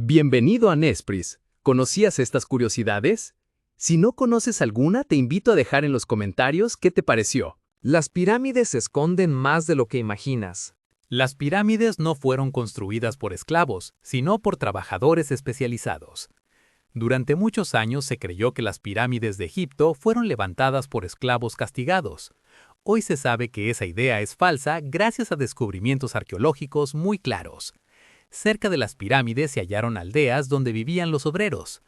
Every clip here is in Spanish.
Bienvenido a Nespris. ¿Conocías estas curiosidades? Si no conoces alguna, te invito a dejar en los comentarios qué te pareció. Las pirámides esconden más de lo que imaginas. Las pirámides no fueron construidas por esclavos, sino por trabajadores especializados. Durante muchos años se creyó que las pirámides de Egipto fueron levantadas por esclavos castigados. Hoy se sabe que esa idea es falsa gracias a descubrimientos arqueológicos muy claros. Cerca de las pirámides se hallaron aldeas donde vivían los obreros.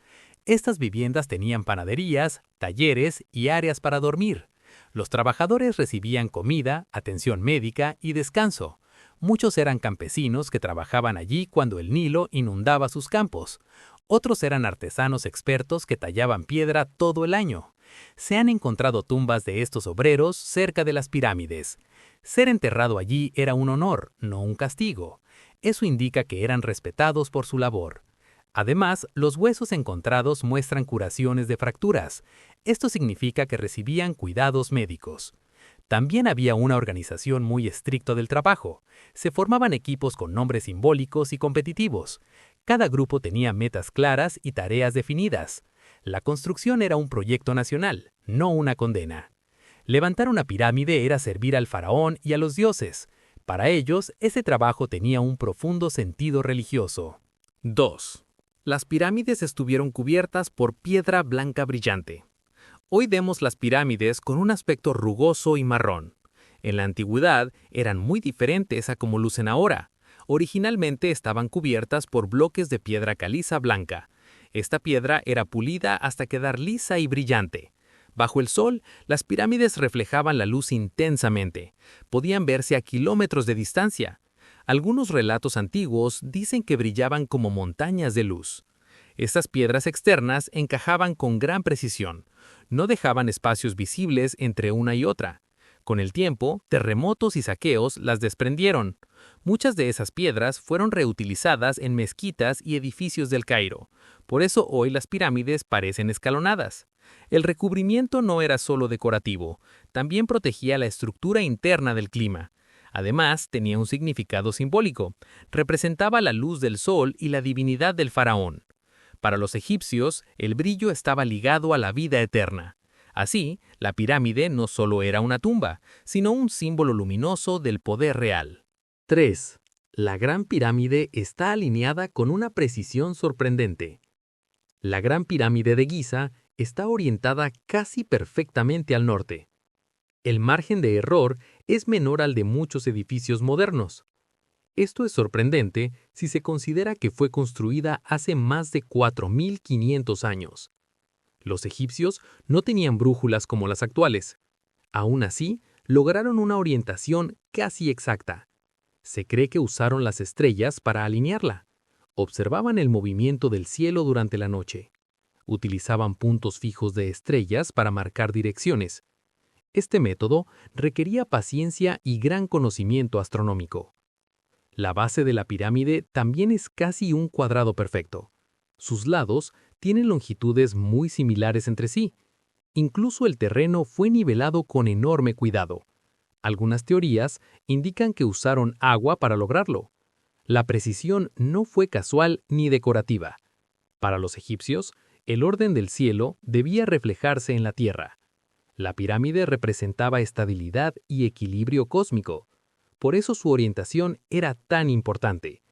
Estas viviendas tenían panaderías, talleres y áreas para dormir. Los trabajadores recibían comida, atención médica y descanso. Muchos eran campesinos que trabajaban allí cuando el Nilo inundaba sus campos. Otros eran artesanos expertos que tallaban piedra todo el año. Se han encontrado tumbas de estos obreros cerca de las pirámides. Ser enterrado allí era un honor, no un castigo. Eso indica que eran respetados por su labor. Además, los huesos encontrados muestran curaciones de fracturas. Esto significa que recibían cuidados médicos. También había una organización muy estricta del trabajo. Se formaban equipos con nombres simbólicos y competitivos. Cada grupo tenía metas claras y tareas definidas. La construcción era un proyecto nacional, no una condena. Levantar una pirámide era servir al faraón y a los dioses. Para ellos, ese trabajo tenía un profundo sentido religioso. 2. Las pirámides estuvieron cubiertas por piedra blanca brillante. Hoy vemos las pirámides con un aspecto rugoso y marrón. En la antigüedad eran muy diferentes a como lucen ahora. Originalmente estaban cubiertas por bloques de piedra caliza blanca. Esta piedra era pulida hasta quedar lisa y brillante. Bajo el sol, las pirámides reflejaban la luz intensamente. Podían verse a kilómetros de distancia. Algunos relatos antiguos dicen que brillaban como montañas de luz. Estas piedras externas encajaban con gran precisión. No dejaban espacios visibles entre una y otra. Con el tiempo, terremotos y saqueos las desprendieron. Muchas de esas piedras fueron reutilizadas en mezquitas y edificios del Cairo. Por eso hoy las pirámides parecen escalonadas. El recubrimiento no era solo decorativo, también protegía la estructura interna del clima. Además, tenía un significado simbólico. Representaba la luz del sol y la divinidad del faraón. Para los egipcios, el brillo estaba ligado a la vida eterna. Así, la pirámide no solo era una tumba, sino un símbolo luminoso del poder real. 3. La Gran Pirámide está alineada con una precisión sorprendente. La Gran Pirámide de Giza está orientada casi perfectamente al norte. El margen de error es menor al de muchos edificios modernos. Esto es sorprendente si se considera que fue construida hace más de 4.500 años. Los egipcios no tenían brújulas como las actuales. Aún así, lograron una orientación casi exacta. Se cree que usaron las estrellas para alinearla. Observaban el movimiento del cielo durante la noche. Utilizaban puntos fijos de estrellas para marcar direcciones. Este método requería paciencia y gran conocimiento astronómico. La base de la pirámide también es casi un cuadrado perfecto. Sus lados tienen longitudes muy similares entre sí. Incluso el terreno fue nivelado con enorme cuidado. Algunas teorías indican que usaron agua para lograrlo. La precisión no fue casual ni decorativa. Para los egipcios, el orden del cielo debía reflejarse en la tierra. La pirámide representaba estabilidad y equilibrio cósmico. Por eso su orientación era tan importante.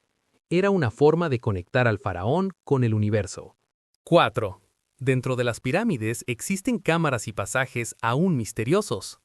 Era una forma de conectar al faraón con el universo. 4. Dentro de las pirámides existen cámaras y pasajes aún misteriosos.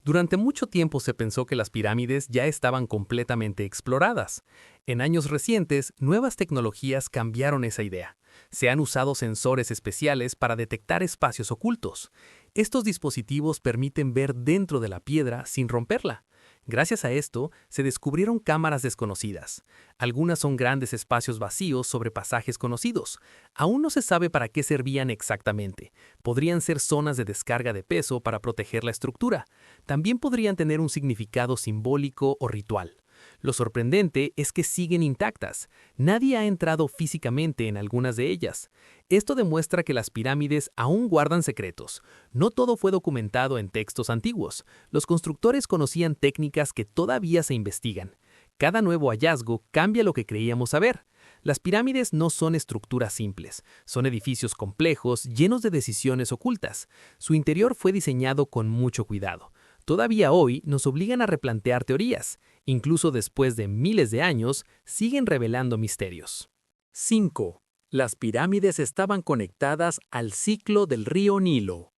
Durante mucho tiempo se pensó que las pirámides ya estaban completamente exploradas. En años recientes, nuevas tecnologías cambiaron esa idea. Se han usado sensores especiales para detectar espacios ocultos. Estos dispositivos permiten ver dentro de la piedra sin romperla. Gracias a esto, se descubrieron cámaras desconocidas. Algunas son grandes espacios vacíos sobre pasajes conocidos. Aún no se sabe para qué servían exactamente. Podrían ser zonas de descarga de peso para proteger la estructura. También podrían tener un significado simbólico o ritual. Lo sorprendente es que siguen intactas. Nadie ha entrado físicamente en algunas de ellas. Esto demuestra que las pirámides aún guardan secretos. No todo fue documentado en textos antiguos. Los constructores conocían técnicas que todavía se investigan. Cada nuevo hallazgo cambia lo que creíamos saber. Las pirámides no son estructuras simples, son edificios complejos llenos de decisiones ocultas. Su interior fue diseñado con mucho cuidado. Todavía hoy nos obligan a replantear teorías. Incluso después de miles de años, siguen revelando misterios. 5. Las pirámides estaban conectadas al ciclo del río Nilo.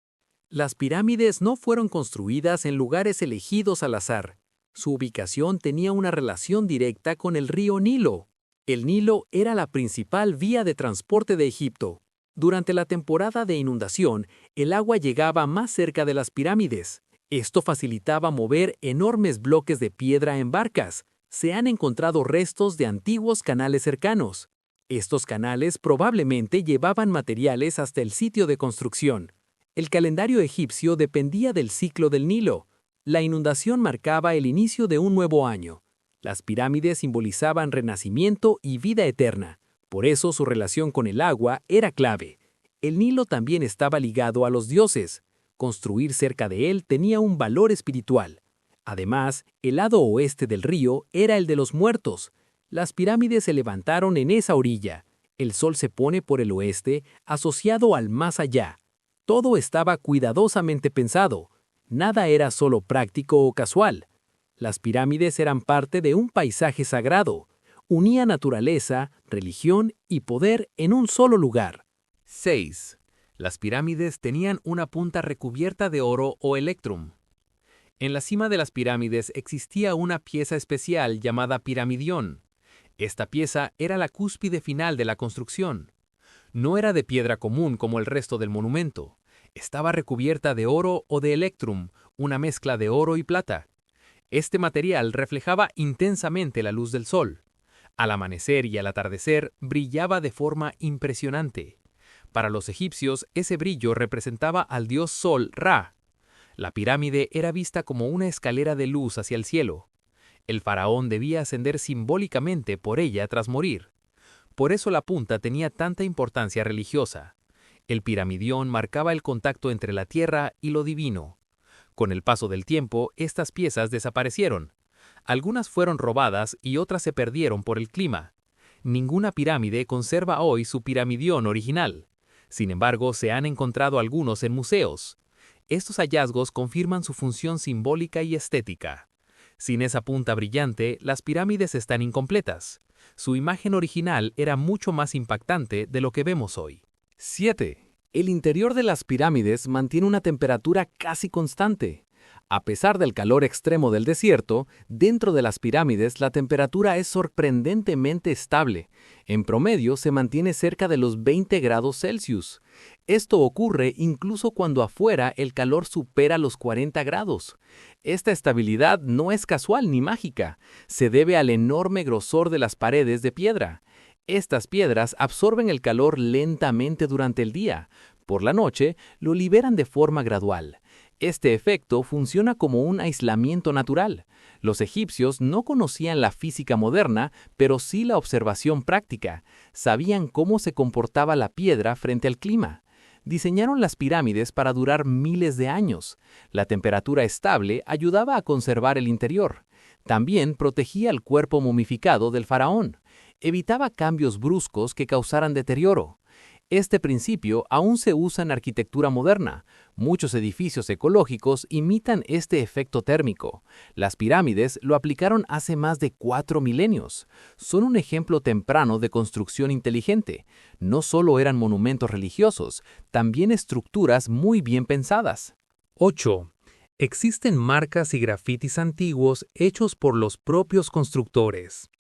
Las pirámides no fueron construidas en lugares elegidos al azar. Su ubicación tenía una relación directa con el río Nilo. El Nilo era la principal vía de transporte de Egipto. Durante la temporada de inundación, el agua llegaba más cerca de las pirámides. Esto facilitaba mover enormes bloques de piedra en barcas. Se han encontrado restos de antiguos canales cercanos. Estos canales probablemente llevaban materiales hasta el sitio de construcción. El calendario egipcio dependía del ciclo del Nilo. La inundación marcaba el inicio de un nuevo año. Las pirámides simbolizaban renacimiento y vida eterna. Por eso su relación con el agua era clave. El Nilo también estaba ligado a los dioses. Construir cerca de él tenía un valor espiritual. Además, el lado oeste del río era el de los muertos. Las pirámides se levantaron en esa orilla. El sol se pone por el oeste, asociado al más allá. Todo estaba cuidadosamente pensado. Nada era solo práctico o casual. Las pirámides eran parte de un paisaje sagrado. Unía naturaleza, religión y poder en un solo lugar. 6. Las pirámides tenían una punta recubierta de oro o electrum. En la cima de las pirámides existía una pieza especial llamada piramidión. Esta pieza era la cúspide final de la construcción. No era de piedra común como el resto del monumento. Estaba recubierta de oro o de electrum, una mezcla de oro y plata. Este material reflejaba intensamente la luz del sol. Al amanecer y al atardecer brillaba de forma impresionante. Para los egipcios, ese brillo representaba al dios Sol Ra. La pirámide era vista como una escalera de luz hacia el cielo. El faraón debía ascender simbólicamente por ella tras morir. Por eso la punta tenía tanta importancia religiosa. El piramidión marcaba el contacto entre la tierra y lo divino. Con el paso del tiempo, estas piezas desaparecieron. Algunas fueron robadas y otras se perdieron por el clima. Ninguna pirámide conserva hoy su piramidión original. Sin embargo, se han encontrado algunos en museos. Estos hallazgos confirman su función simbólica y estética. Sin esa punta brillante, las pirámides están incompletas. Su imagen original era mucho más impactante de lo que vemos hoy. 7. El interior de las pirámides mantiene una temperatura casi constante. A pesar del calor extremo del desierto, dentro de las pirámides la temperatura es sorprendentemente estable. En promedio se mantiene cerca de los 20 grados Celsius. Esto ocurre incluso cuando afuera el calor supera los 40 grados. Esta estabilidad no es casual ni mágica. Se debe al enorme grosor de las paredes de piedra. Estas piedras absorben el calor lentamente durante el día. Por la noche, lo liberan de forma gradual. Este efecto funciona como un aislamiento natural. Los egipcios no conocían la física moderna, pero sí la observación práctica. Sabían cómo se comportaba la piedra frente al clima. Diseñaron las pirámides para durar miles de años. La temperatura estable ayudaba a conservar el interior. También protegía el cuerpo momificado del faraón. Evitaba cambios bruscos que causaran deterioro. Este principio aún se usa en arquitectura moderna. Muchos edificios ecológicos imitan este efecto térmico. Las pirámides lo aplicaron hace más de 4 milenios. Son un ejemplo temprano de construcción inteligente. No solo eran monumentos religiosos, también estructuras muy bien pensadas. 8. Existen marcas y grafitis antiguos hechos por los propios constructores.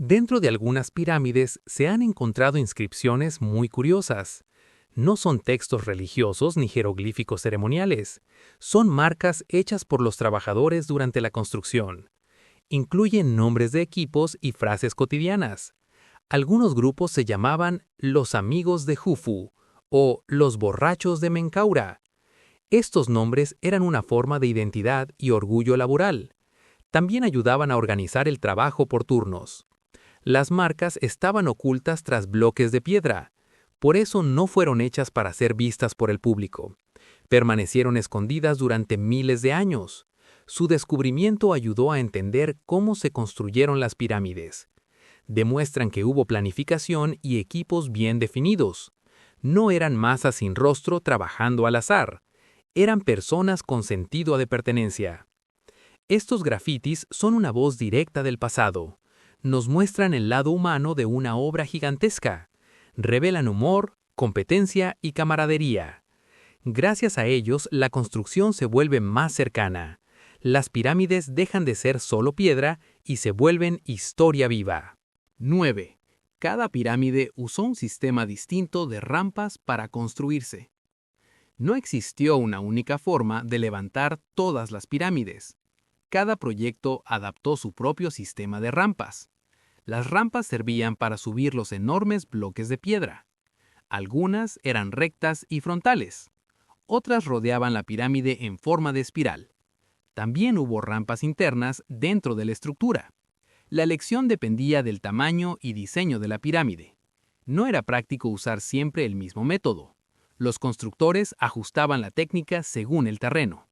Dentro de algunas pirámides se han encontrado inscripciones muy curiosas. No son textos religiosos ni jeroglíficos ceremoniales. Son marcas hechas por los trabajadores durante la construcción. Incluyen nombres de equipos y frases cotidianas. Algunos grupos se llamaban los amigos de Jufu o los borrachos de Menkaura. Estos nombres eran una forma de identidad y orgullo laboral. También ayudaban a organizar el trabajo por turnos. Las marcas estaban ocultas tras bloques de piedra. Por eso no fueron hechas para ser vistas por el público. Permanecieron escondidas durante miles de años. Su descubrimiento ayudó a entender cómo se construyeron las pirámides. Demuestran que hubo planificación y equipos bien definidos. No eran masas sin rostro trabajando al azar. Eran personas con sentido de pertenencia. Estos grafitis son una voz directa del pasado. Nos muestran el lado humano de una obra gigantesca. Revelan humor, competencia y camaradería. Gracias a ellos, la construcción se vuelve más cercana. Las pirámides dejan de ser solo piedra y se vuelven historia viva. 9. Cada pirámide usó un sistema distinto de rampas para construirse. No existió una única forma de levantar todas las pirámides. Cada proyecto adaptó su propio sistema de rampas. Las rampas servían para subir los enormes bloques de piedra. Algunas eran rectas y frontales. Otras rodeaban la pirámide en forma de espiral. También hubo rampas internas dentro de la estructura. La elección dependía del tamaño y diseño de la pirámide. No era práctico usar siempre el mismo método. Los constructores ajustaban la técnica según el terreno.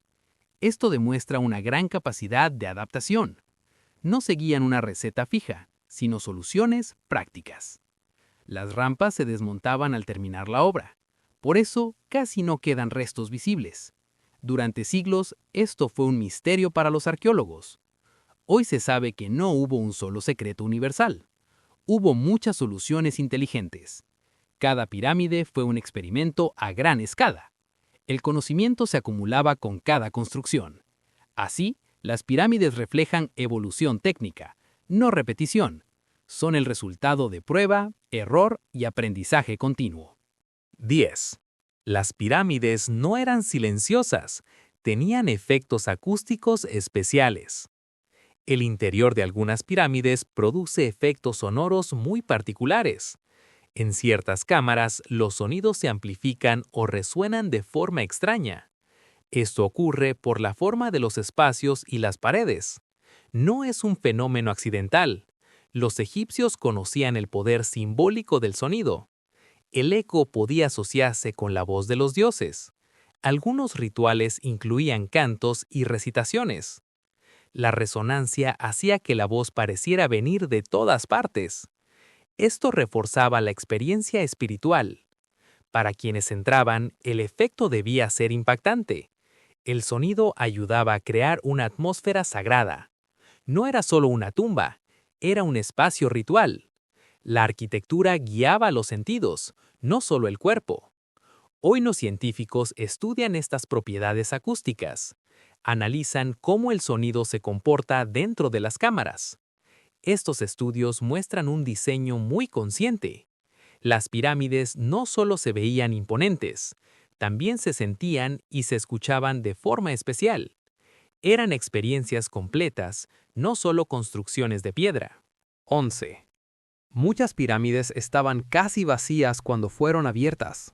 Esto demuestra una gran capacidad de adaptación. No seguían una receta fija, sino soluciones prácticas. Las rampas se desmontaban al terminar la obra. Por eso, casi no quedan restos visibles. Durante siglos, esto fue un misterio para los arqueólogos. Hoy se sabe que no hubo un solo secreto universal. Hubo muchas soluciones inteligentes. Cada pirámide fue un experimento a gran escala. El conocimiento se acumulaba con cada construcción. Así, las pirámides reflejan evolución técnica, no repetición. Son el resultado de prueba, error y aprendizaje continuo. 10. Las pirámides no eran silenciosas, tenían efectos acústicos especiales. El interior de algunas pirámides produce efectos sonoros muy particulares. En ciertas cámaras, los sonidos se amplifican o resuenan de forma extraña. Esto ocurre por la forma de los espacios y las paredes. No es un fenómeno accidental. Los egipcios conocían el poder simbólico del sonido. El eco podía asociarse con la voz de los dioses. Algunos rituales incluían cantos y recitaciones. La resonancia hacía que la voz pareciera venir de todas partes. Esto reforzaba la experiencia espiritual. Para quienes entraban, el efecto debía ser impactante. El sonido ayudaba a crear una atmósfera sagrada. No era solo una tumba, era un espacio ritual. La arquitectura guiaba los sentidos, no solo el cuerpo. Hoy los científicos estudian estas propiedades acústicas. Analizan cómo el sonido se comporta dentro de las cámaras. Estos estudios muestran un diseño muy consciente. Las pirámides no solo se veían imponentes, también se sentían y se escuchaban de forma especial. Eran experiencias completas, no solo construcciones de piedra. 11. Muchas pirámides estaban casi vacías cuando fueron abiertas.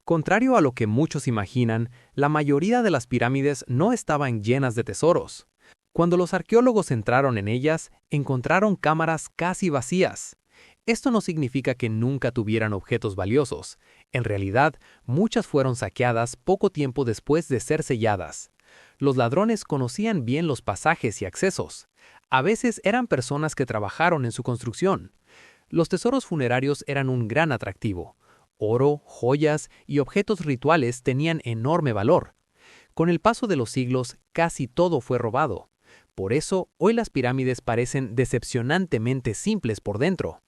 Contrario a lo que muchos imaginan, la mayoría de las pirámides no estaban llenas de tesoros. Cuando los arqueólogos entraron en ellas, encontraron cámaras casi vacías. Esto no significa que nunca tuvieran objetos valiosos. En realidad, muchas fueron saqueadas poco tiempo después de ser selladas. Los ladrones conocían bien los pasajes y accesos. A veces eran personas que trabajaron en su construcción. Los tesoros funerarios eran un gran atractivo. Oro, joyas y objetos rituales tenían enorme valor. Con el paso de los siglos, casi todo fue robado. Por eso, hoy las pirámides parecen decepcionantemente simples por dentro.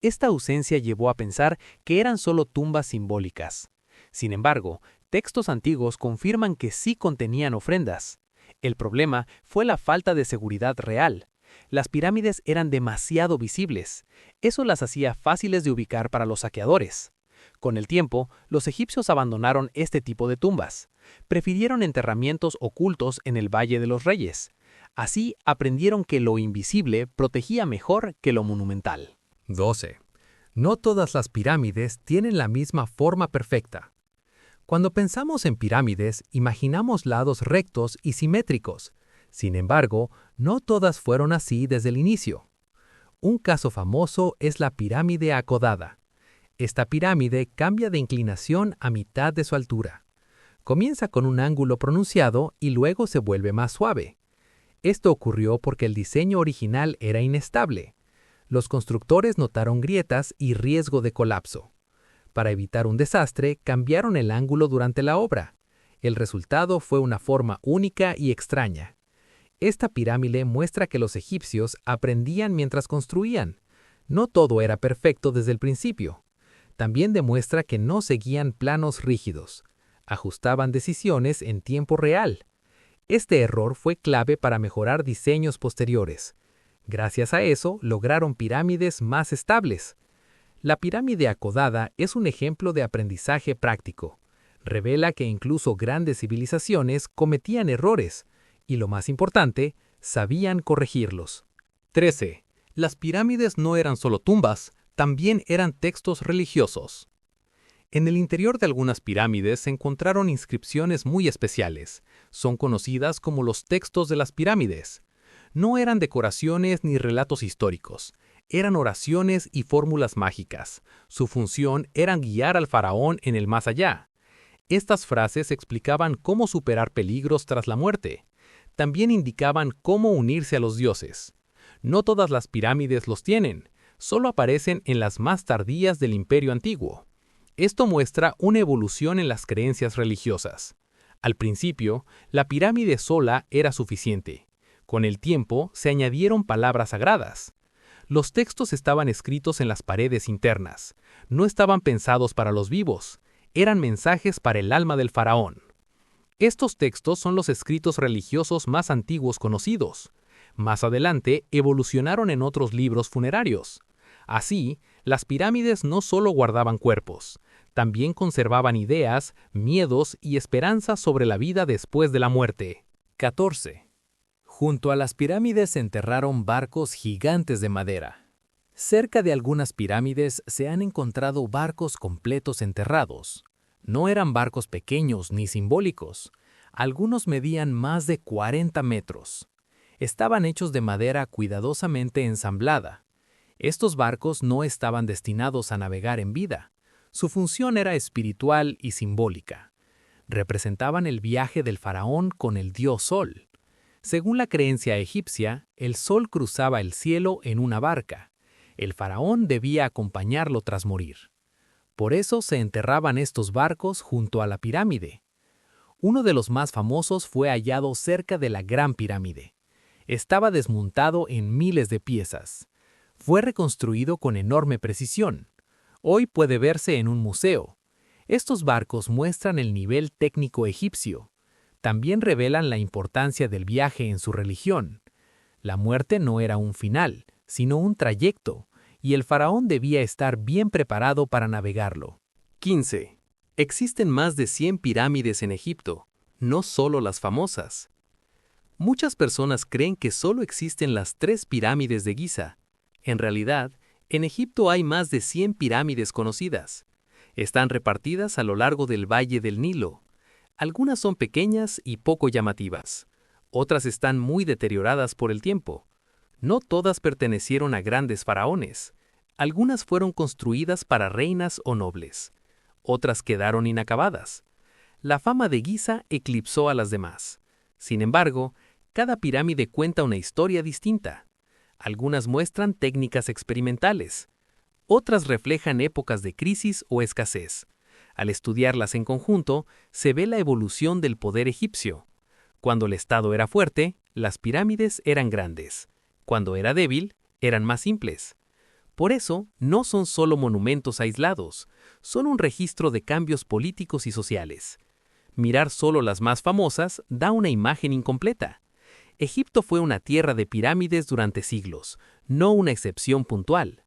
Esta ausencia llevó a pensar que eran solo tumbas simbólicas. Sin embargo, textos antiguos confirman que sí contenían ofrendas. El problema fue la falta de seguridad real. Las pirámides eran demasiado visibles. Eso las hacía fáciles de ubicar para los saqueadores. Con el tiempo, los egipcios abandonaron este tipo de tumbas. Prefirieron enterramientos ocultos en el Valle de los Reyes. Así aprendieron que lo invisible protegía mejor que lo monumental. 12. No todas las pirámides tienen la misma forma perfecta. Cuando pensamos en pirámides, imaginamos lados rectos y simétricos. Sin embargo, no todas fueron así desde el inicio. Un caso famoso es la pirámide acodada. Esta pirámide cambia de inclinación a mitad de su altura. Comienza con un ángulo pronunciado y luego se vuelve más suave. Esto ocurrió porque el diseño original era inestable. Los constructores notaron grietas y riesgo de colapso. Para evitar un desastre, cambiaron el ángulo durante la obra. El resultado fue una forma única y extraña. Esta pirámide muestra que los egipcios aprendían mientras construían. No todo era perfecto desde el principio. También demuestra que no seguían planos rígidos. Ajustaban decisiones en tiempo real. Este error fue clave para mejorar diseños posteriores. Gracias a eso, lograron pirámides más estables. La pirámide acodada es un ejemplo de aprendizaje práctico. Revela que incluso grandes civilizaciones cometían errores, y lo más importante, sabían corregirlos. 13. Las pirámides no eran solo tumbas, también eran textos religiosos. En el interior de algunas pirámides se encontraron inscripciones muy especiales. Son conocidas como los textos de las pirámides. No eran decoraciones ni relatos históricos. Eran oraciones y fórmulas mágicas. Su función era guiar al faraón en el más allá. Estas frases explicaban cómo superar peligros tras la muerte. También indicaban cómo unirse a los dioses. No todas las pirámides los tienen, solo aparecen en las más tardías del Imperio Antiguo. Esto muestra una evolución en las creencias religiosas. Al principio, la pirámide sola era suficiente. Con el tiempo, se añadieron palabras sagradas. Los textos estaban escritos en las paredes internas. No estaban pensados para los vivos. Eran mensajes para el alma del faraón. Estos textos son los escritos religiosos más antiguos conocidos. Más adelante, evolucionaron en otros libros funerarios. Así, las pirámides no solo guardaban cuerpos, también conservaban ideas, miedos y esperanzas sobre la vida después de la muerte. 14. Junto a las pirámides se enterraron barcos gigantes de madera. Cerca de algunas pirámides se han encontrado barcos completos enterrados. No eran barcos pequeños ni simbólicos. Algunos medían más de 40 metros. Estaban hechos de madera cuidadosamente ensamblada. Estos barcos no estaban destinados a navegar en vida. Su función era espiritual y simbólica. Representaban el viaje del faraón con el dios Sol. Según la creencia egipcia, el sol cruzaba el cielo en una barca. El faraón debía acompañarlo tras morir. Por eso se enterraban estos barcos junto a la pirámide. Uno de los más famosos fue hallado cerca de la Gran Pirámide. Estaba desmontado en miles de piezas. Fue reconstruido con enorme precisión. Hoy puede verse en un museo. Estos barcos muestran el nivel técnico egipcio. También revelan la importancia del viaje en su religión. La muerte no era un final, sino un trayecto, y el faraón debía estar bien preparado para navegarlo. 15. Existen más de 100 pirámides en Egipto, no solo las famosas. Muchas personas creen que solo existen las 3 pirámides de Giza. En realidad, en Egipto hay más de 100 pirámides conocidas. Están repartidas a lo largo del Valle del Nilo. Algunas son pequeñas y poco llamativas. Otras están muy deterioradas por el tiempo. No todas pertenecieron a grandes faraones. Algunas fueron construidas para reinas o nobles. Otras quedaron inacabadas. La fama de Giza eclipsó a las demás. Sin embargo, cada pirámide cuenta una historia distinta. Algunas muestran técnicas experimentales. Otras reflejan épocas de crisis o escasez. Al estudiarlas en conjunto, se ve la evolución del poder egipcio. Cuando el Estado era fuerte, las pirámides eran grandes. Cuando era débil, eran más simples. Por eso, no son solo monumentos aislados, son un registro de cambios políticos y sociales. Mirar solo las más famosas da una imagen incompleta. Egipto fue una tierra de pirámides durante siglos, no una excepción puntual.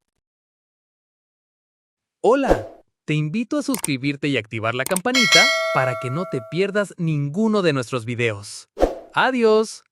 Hola, te invito a suscribirte y activar la campanita para que no te pierdas ninguno de nuestros videos. ¡Adiós!